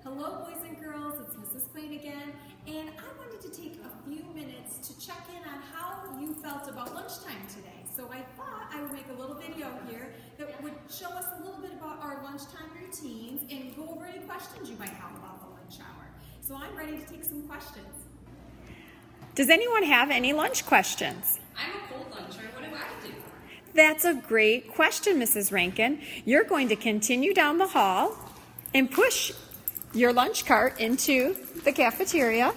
Hello boys and girls, it's Mrs. Quain again, and I wanted to take a few minutes to check in on how you felt about lunchtime today. So I thought I would make a little video here that would show us a little bit about our lunchtime routines and go over any questions you might have about the lunch hour. So I'm ready to take some questions. Does anyone have any lunch questions? I'm a cold luncher. What do I do? That's a great question, Mrs. Rankin. You're going to continue down the hall and push your lunch cart into the cafeteria.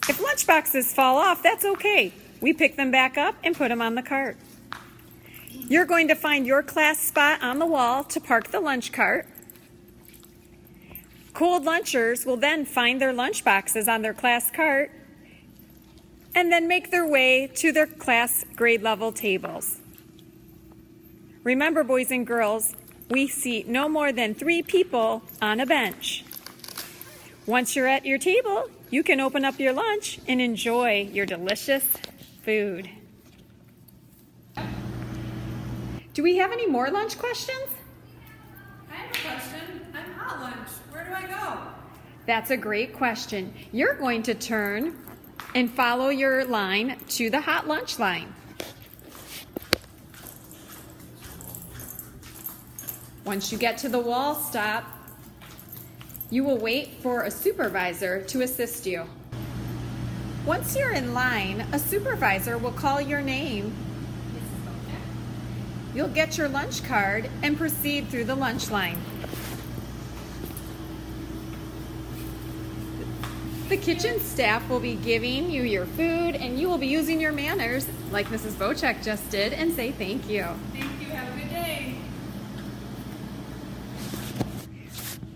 If lunch boxes fall off, that's okay. We pick them back up and put them on the cart. You're going to find your class spot on the wall to park the lunch cart. Cold lunchers will then find their lunch boxes on their class cart and then make their way to their class grade level tables. Remember, boys and girls, we seat no more than 3 people on a bench. Once you're at your table, you can open up your lunch and enjoy your delicious food. Do we have any more lunch questions? I have a question. I'm hot lunch. Where do I go? That's a great question. You're going to turn and follow your line to the hot lunch line. Once you get to the wall stop, you will wait for a supervisor to assist you. Once you're in line, a supervisor will call your name. You'll get your lunch card and proceed through the lunch line. The kitchen staff will be giving you your food, and you will be using your manners, like Mrs. Bochek just did, and say thank you. Thank you. Have a good day.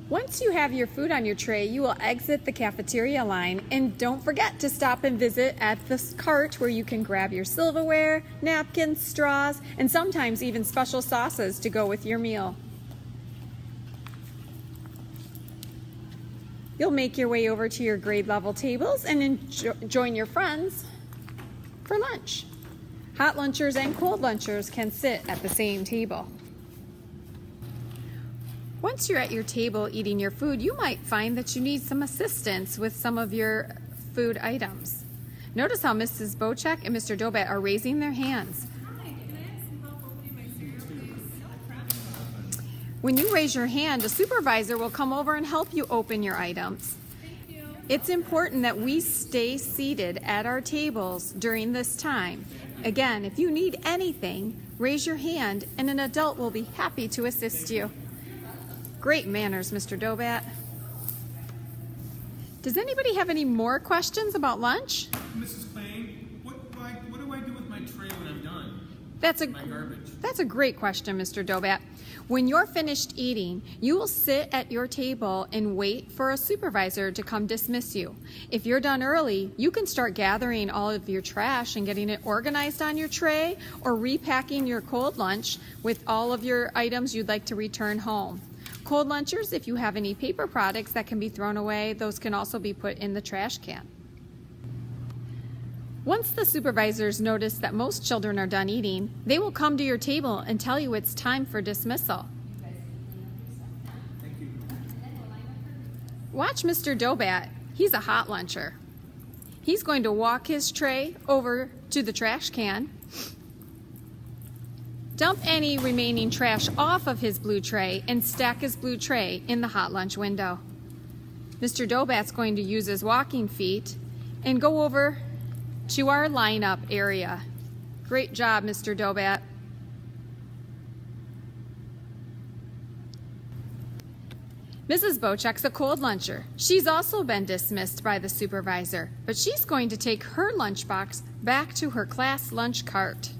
Once you have your food on your tray, you will exit the cafeteria line, and don't forget to stop and visit at this cart where you can grab your silverware, napkins, straws, and sometimes even special sauces to go with your meal. You'll make your way over to your grade level tables and join your friends for lunch. Hot lunchers and cold lunchers can sit at the same table. Once you're at your table eating your food, you might find that you need some assistance with some of your food items. Notice how Mrs. Bochek and Mr. Dobat are raising their hands. Hi, can I have some help opening my cereal, please? No problem. When you raise your hand, a supervisor will come over and help you open your items. Thank you. It's important that we stay seated at our tables during this time. Again, if you need anything, raise your hand and an adult will be happy to assist you. Great manners, Mr. Dobat. Does anybody have any more questions about lunch? Mrs. Quain, what do I do with my tray when I'm done? My garbage. That's a great question, Mr. Dobat. When you're finished eating, you will sit at your table and wait for a supervisor to come dismiss you. If you're done early, you can start gathering all of your trash and getting it organized on your tray, or repacking your cold lunch with all of your items you'd like to return home. Cold lunchers, if you have any paper products that can be thrown away, those can also be put in the trash can. Once the supervisors notice that most children are done eating, they will come to your table and tell you it's time for dismissal. Thank you. Watch Mr. Dobat. He's a hot luncher. He's going to walk his tray over to the trash can, dump any remaining trash off of his blue tray, and stack his blue tray in the hot lunch window. Mr. Dobat's going to use his walking feet and go over to our lineup area. Great job, Mr. Dobat. Mrs. Bochek's a cold luncher. She's also been dismissed by the supervisor, but she's going to take her lunchbox back to her class lunch cart.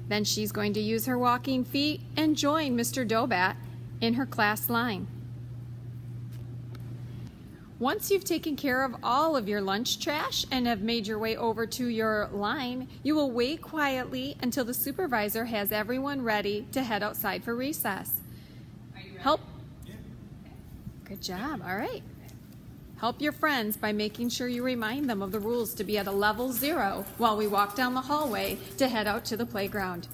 Then she's going to use her walking feet and join Mr. Dobat in her class line. Once you've taken care of all of your lunch trash and have made your way over to your line, you will wait quietly until the supervisor has everyone ready to head outside for recess. Are you ready? Help. Good job. All right. Help your friends by making sure you remind them of the rules to be at a level 0 while we walk down the hallway to head out to the playground.